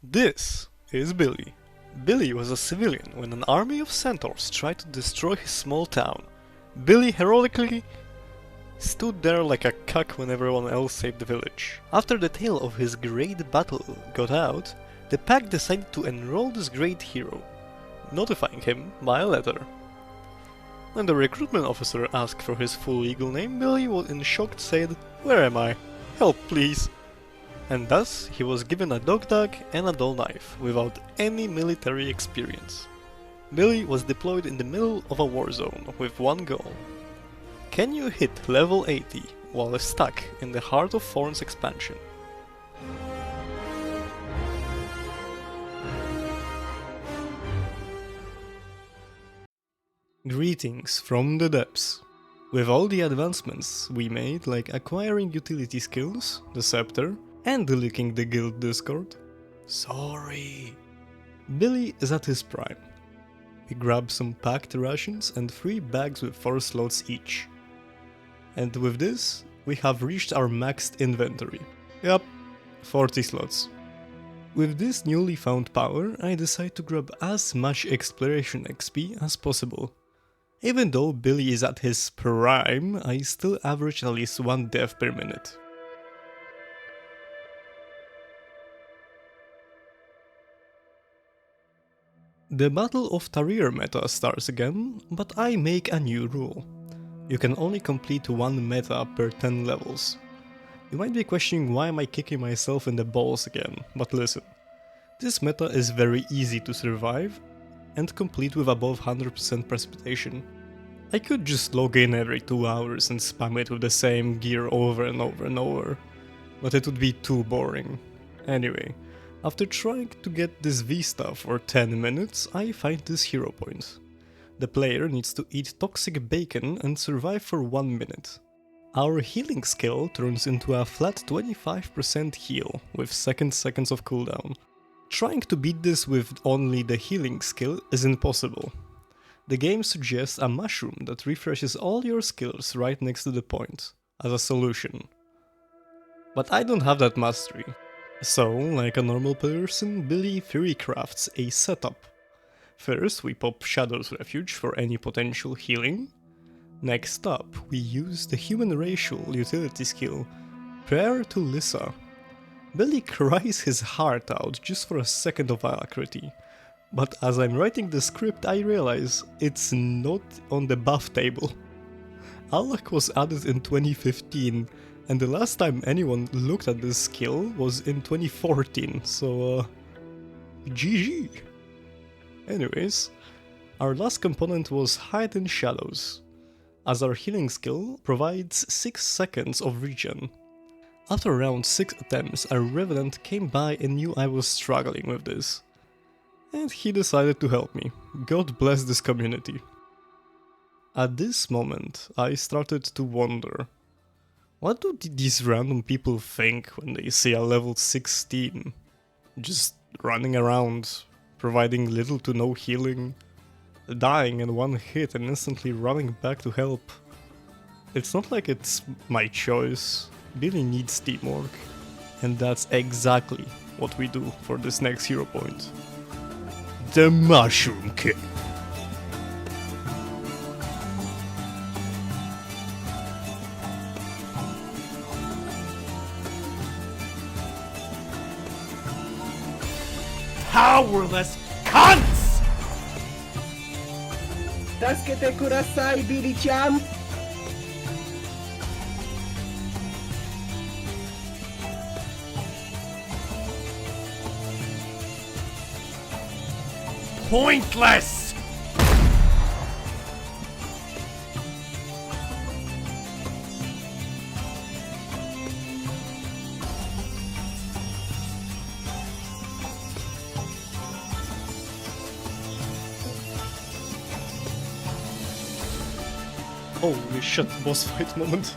This is Billy. Billy was a civilian when an army of centaurs tried to destroy his small town. Billy heroically stood there like a cuck when everyone else saved the village. After the tale of his great battle got out, the Pact decided to enroll this great hero, notifying him by a letter. When the recruitment officer asked for his full legal name, Billy in shock said, "Where am I? Help, please." And thus he was given a dog tag and a dull knife, without any military experience. Billy was deployed in the middle of a war zone with one goal. Can you hit level 80 while stuck in the heart of Thorns expansion? Greetings from the depths. With all the advancements we made, like acquiring utility skills, the scepter, and deleting the guild discord, sorry, Billy is at his prime. We grab some Pact rations and 3 bags with 4 slots each. And with this, we have reached our maxed inventory. Yup, 40 slots. With this newly found power, I decide to grab as much exploration XP as possible. Even though Billy is at his prime, I still average at least 1 death per minute. The Battle of Tarir meta starts again, but I make a new rule. You can only complete 1 meta per 10 levels. You might be questioning why am I kicking myself in the balls again, but listen. This meta is very easy to survive and complete with above 100% precipitation. I could just log in every 2 hours and spam it with the same gear over and over and over, but it would be too boring. Anyway, after trying to get this V-Star for 10 minutes, I find this hero point. The player needs to eat toxic bacon and survive for 1 minute. Our healing skill turns into a flat 25% heal with seconds of cooldown. Trying to beat this with only the healing skill is impossible. The game suggests a mushroom that refreshes all your skills right next to the point, as a solution. But I don't have that mastery. So, like a normal person, Billy theory crafts a setup. First, we pop Shadow's Refuge for any potential healing. Next up, we use the human racial utility skill, Prayer to Lissa. Billy cries his heart out just for a second of alacrity, but as I'm writing the script I realize it's not on the buff table. Alak was added in 2015, and the last time anyone looked at this skill was in 2014, so GG. Anyways, our last component was Hide in Shadows, as our healing skill provides 6 seconds of regen. After around 6 attempts, a Revenant came by and knew I was struggling with this, and he decided to help me. God bless this community. At this moment, I started to wonder, what do these random people think when they see a level 16? Just running around, providing little to no healing, dying in 1 hit and instantly running back to help. It's not like it's my choice. Billy needs teamwork, and that's exactly what we do for this next hero point. The Mushroom Kick. Powerless cunts! Taskete kurasai, Billy-chan! Pointless! Holy shit, boss fight moment.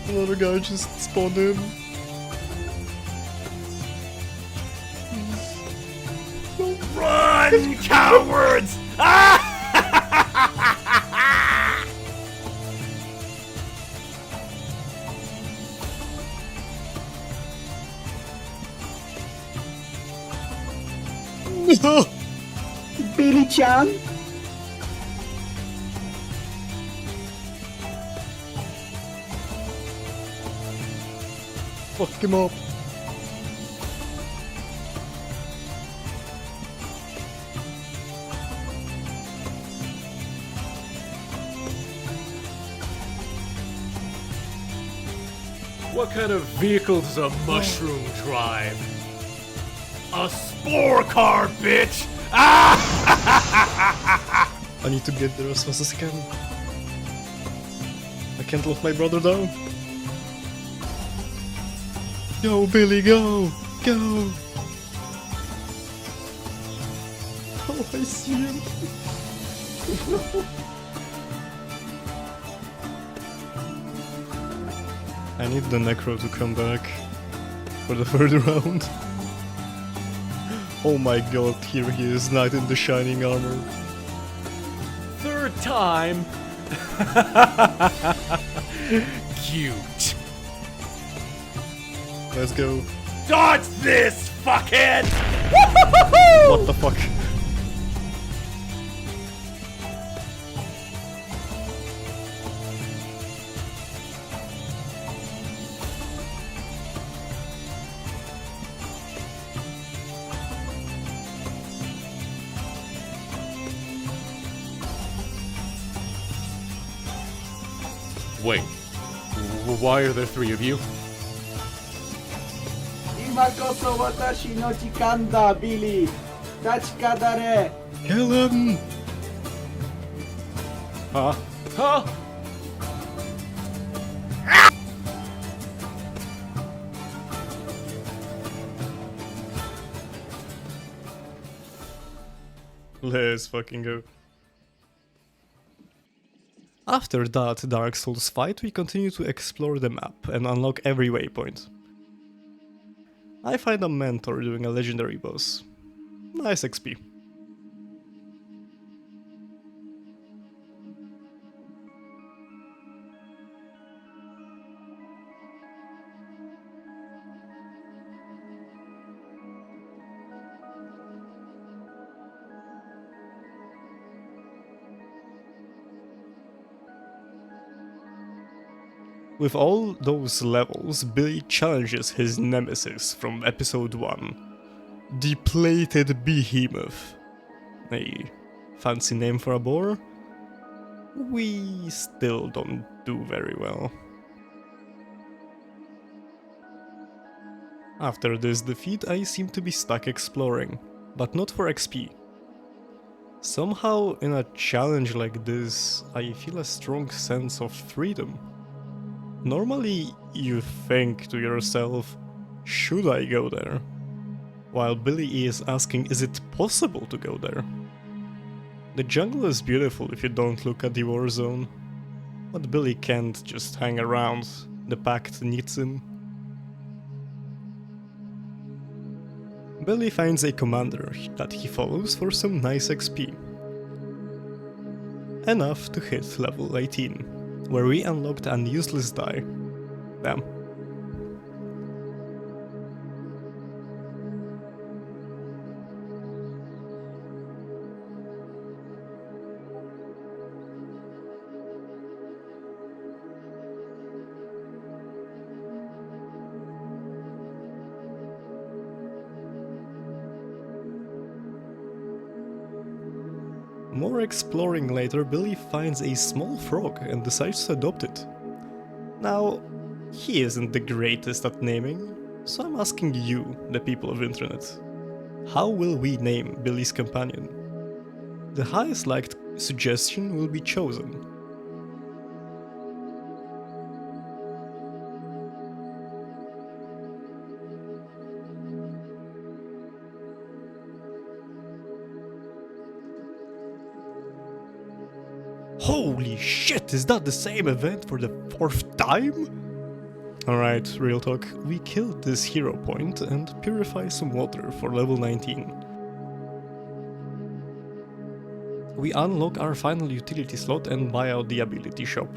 Another guy just spawned in. Run, cowards! Ah! No! Billy-chan? Fuck him up. What kind of vehicle does a mushroom drive? A spore car, bitch! Ah! I need to get there as fast as I can. I can't let my brother down. Go, Billy, go! Go! Oh, I see him. I need the Necro to come back for the third round. Oh my god, here he is, knight in the shining armor. Third time. Cute. Let's go. Dodge this, fuckhead! What the fuck? Wait, why are there three of you? 今こそ私の時間だ、ビリー。立ちかだれ。 Kill him! Huh? Huh? Let's fucking go. After that Dark Souls fight, we continue to explore the map and unlock every waypoint. I find a mentor doing a legendary boss. Nice XP. With all those levels, Billy challenges his nemesis from episode 1, the Plated Behemoth. A fancy name for a boar? We still don't do very well. After this defeat, I seem to be stuck exploring, but not for XP. Somehow, in a challenge like this, I feel a strong sense of freedom. Normally, you think to yourself, should I go there? While Billy is asking, is it possible to go there? The jungle is beautiful if you don't look at the war zone, but Billy can't just hang around, the Pact needs him. Billy finds a commander that he follows for some nice XP. Enough to hit level 18. Where we unlocked an useless die. Damn. More exploring later, Billy finds a small frog and decides to adopt it. Now, he isn't the greatest at naming, so I'm asking you, the people of internet, how will we name Billy's companion? The highest liked suggestion will be chosen. Holy shit, is that the same event for the 4th time? Alright, real talk, we killed this hero point and purify some water for level 19. We unlock our final utility slot and buy out the ability shop.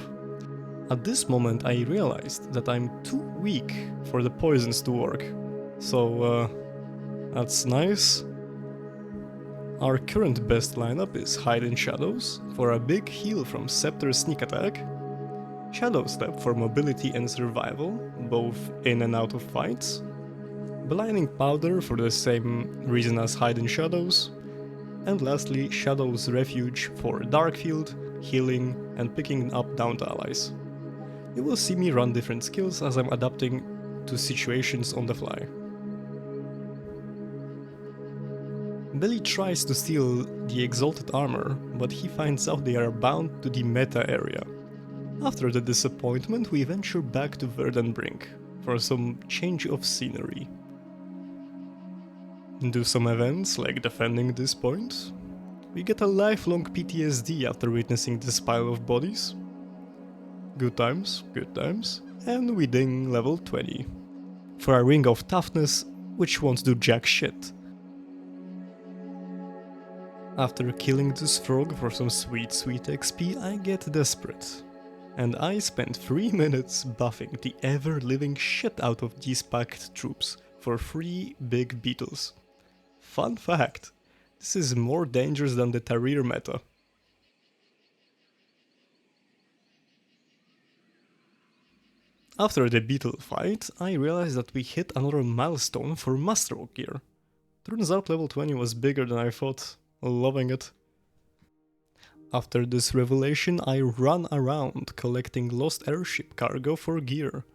At this moment I realized that I'm too weak for the poisons to work, so that's nice. Our current best lineup is Hide in Shadows for a big heal from Scepter's sneak attack, Shadow Step for mobility and survival, both in and out of fights, Blinding Powder for the same reason as Hide in Shadows, and lastly Shadow's Refuge for Dark Field, healing and picking up downed allies. You will see me run different skills as I'm adapting to situations on the fly. Billy tries to steal the Exalted Armor, but he finds out they are bound to the meta area. After the disappointment, we venture back to Verdanbrink for some change of scenery. Do some events like defending this point. We get a lifelong PTSD after witnessing this pile of bodies. Good times, and we ding level 20. For a Ring of Toughness, which won't do jack shit. After killing this frog for some sweet XP, I get desperate. And I spend 3 minutes buffing the ever-living shit out of these Pact troops for 3 big beetles. Fun fact, this is more dangerous than the Tarir meta. After the beetle fight, I realized that we hit another milestone for Masterwork gear. Turns out level 20 was bigger than I thought. Loving it. After this revelation, I run around collecting lost airship cargo for gear.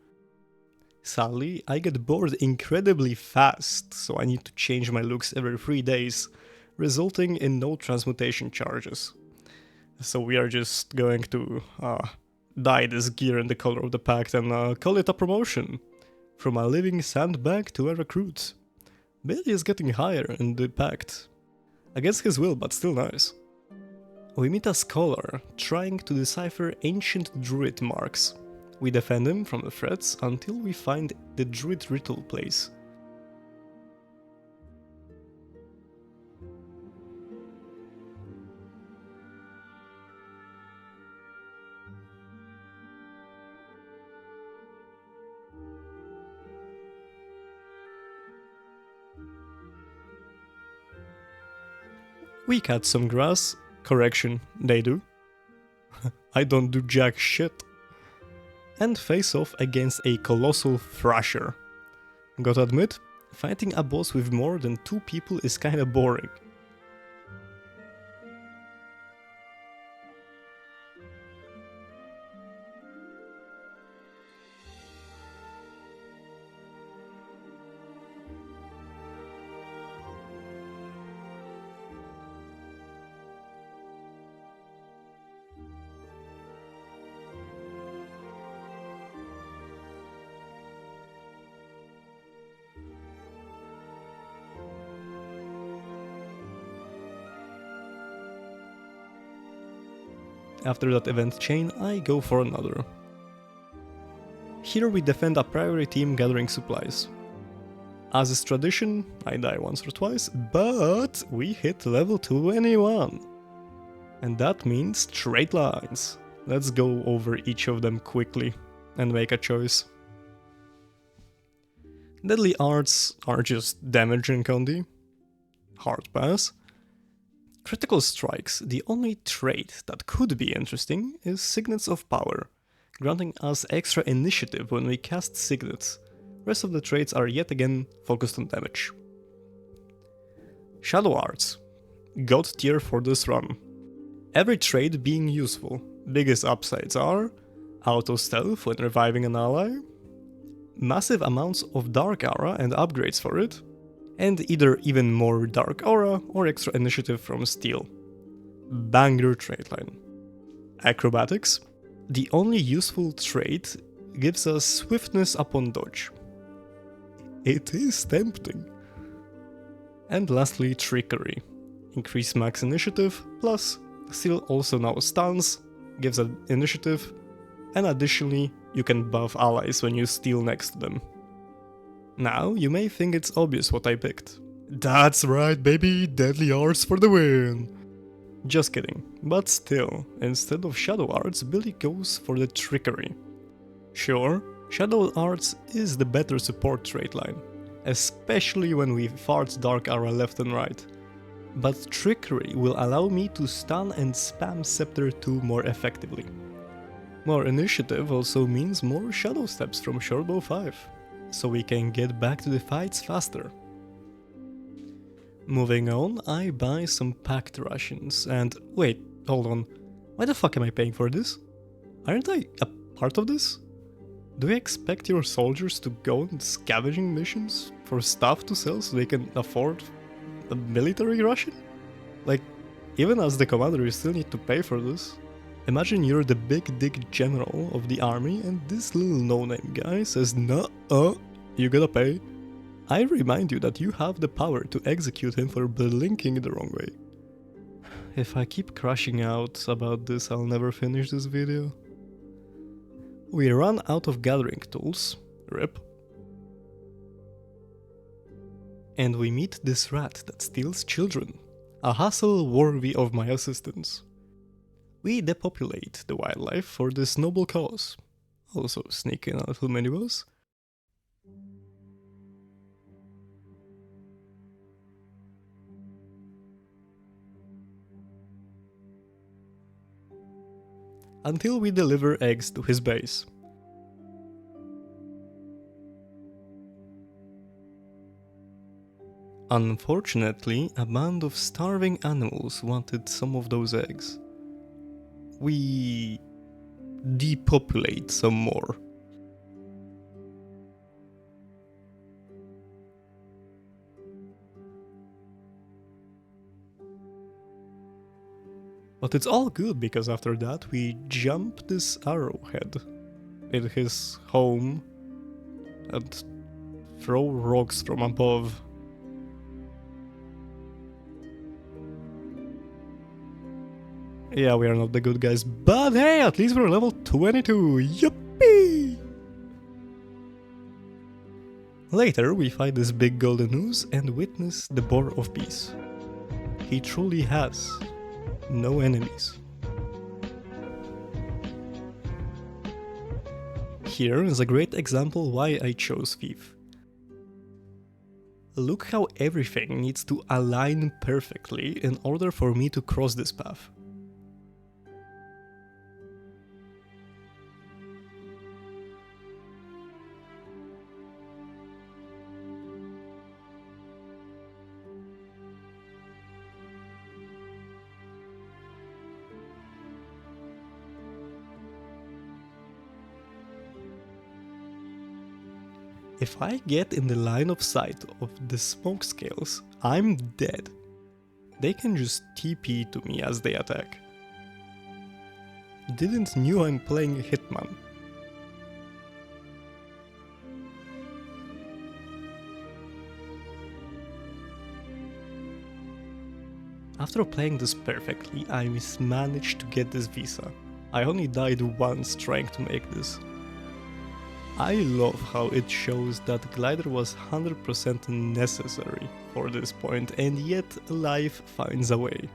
Sadly, I get bored incredibly fast, so I need to change my looks every 3 days, resulting in no transmutation charges. So we are just going to dye this gear in the color of the Pact and call it a promotion. From a living sandbag to a recruit. Billy is getting higher in the Pact. Against his will, but still nice. We meet a scholar trying to decipher ancient Druid marks. We defend him from the threats until we find the Druid riddle place. We cut some grass. Correction, they do. I don't do jack shit. And face off against a colossal thrasher. Gotta admit, fighting a boss with more than 2 people is kinda boring. After that event chain, I go for another. Here we defend a priority team gathering supplies. As is tradition, I die once or twice, but we hit level 21. And that means straight lines. Let's go over each of them quickly and make a choice. Deadly arts are just damaging Condi. Hard pass. Critical strikes, the only trait that could be interesting is Signets of Power, granting us extra initiative when we cast Signets. Rest of the traits are yet again focused on damage. Shadow Arts, God tier for this run. Every trait being useful. Biggest upsides are auto stealth when reviving an ally, massive amounts of dark aura and upgrades for it, and either even more dark aura or extra initiative from steel. Banger trait line. Acrobatics. The only useful trait gives us swiftness upon dodge. It is tempting. And lastly, trickery. Increase max initiative, plus steel also now stuns, gives an initiative, and additionally you can buff allies when you steal next to them. Now, you may think it's obvious what I picked. That's right, baby, Deadly Arts for the win! Just kidding, but still, instead of Shadow Arts, Billy goes for the trickery. Sure, Shadow Arts is the better support trait line, especially when we fart Dark Aura left and right. But trickery will allow me to stun and spam Scepter 2 more effectively. More initiative also means more shadow steps from Shortbow 5, so we can get back to the fights faster. Moving on, I buy some Pact rations and wait, hold on, why the fuck am I paying for this? Aren't I a part of this? Do you expect your soldiers to go on scavenging missions for stuff to sell so they can afford a military ration? Like, even as the commander you still need to pay for this. Imagine you're the big dick general of the army and this little no-name guy says nah, you gotta pay. I remind you that you have the power to execute him for blinking the wrong way. If I keep crashing out about this, I'll never finish this video. We run out of gathering tools, rip. And we meet this rat that steals children, a hassle worthy of my assistance. We depopulate the wildlife for this noble cause, also sneak in a little miniboss. Until we deliver eggs to his base. Unfortunately, a band of starving animals wanted some of those eggs. We depopulate some more. But it's all good because after that we jump this arrowhead in his home and throw rocks from above. Yeah, we are not the good guys, but hey, at least we're level 22, yippee! Later we find this big golden ooze and witness the Boar of Peace. He truly has no enemies. Here is a great example why I chose Thief. Look how everything needs to align perfectly in order for me to cross this path. If I get in the line of sight of the smoke scales, I'm dead. They can just TP to me as they attack. Didn't knew I'm playing a Hitman. After playing this perfectly, I managed to get this visa. I only died once trying to make this. I love how it shows that Glider was 100% necessary for this point, and yet life finds a way.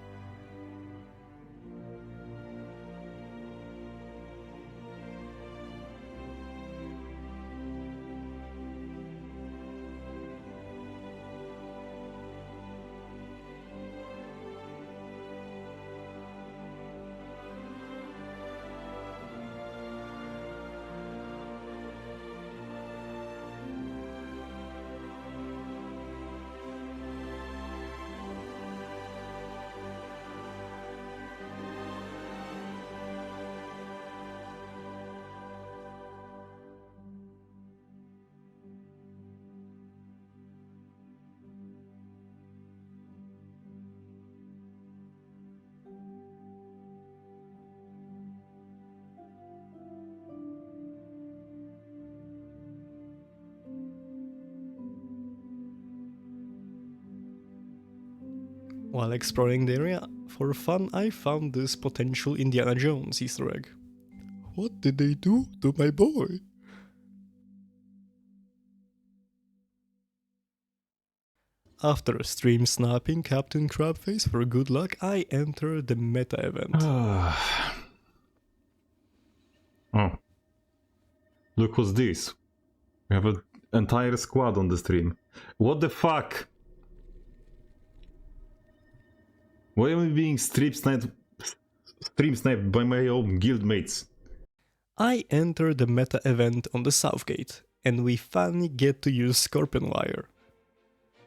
While exploring the area, for fun I found this potential Indiana Jones Easter egg. What did they do to my boy? After stream snapping Captain Crabface for good luck, I enter the meta event. Oh. Look what's this. We have an entire squad on the stream. What the fuck? Why am I being stream sniped by my own guildmates? I enter the meta event on the south gate, and we finally get to use Scorpion Wire.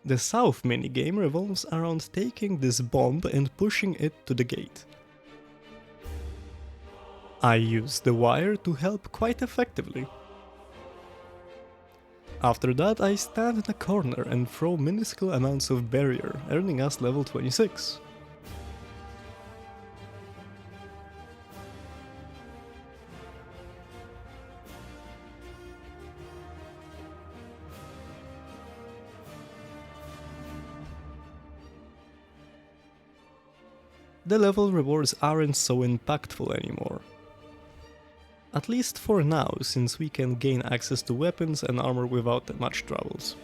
The south minigame revolves around taking this bomb and pushing it to the gate. I use the wire to help quite effectively. After that, I stand in a corner and throw minuscule amounts of barrier, earning us level 26. The level rewards aren't so impactful anymore. At least for now, since we can gain access to weapons and armor without much troubles.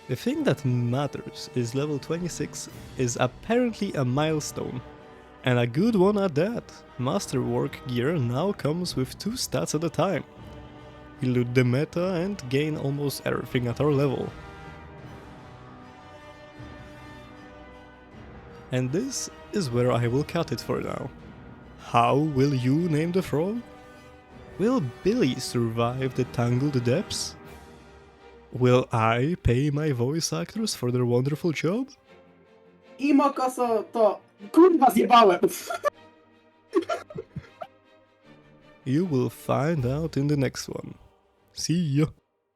The thing that matters is level 26 is apparently a milestone. And a good one at that. Masterwork gear now comes with 2 stats at a time. We loot the meta and gain almost everything at our level. And this is where I will cut it for now. How will you name the frog? Will Billy survive the tangled depths? Will I pay my voice actors for their wonderful job? Imo koso to... Kurwa zjebałem! You will find out in the next one. See ya!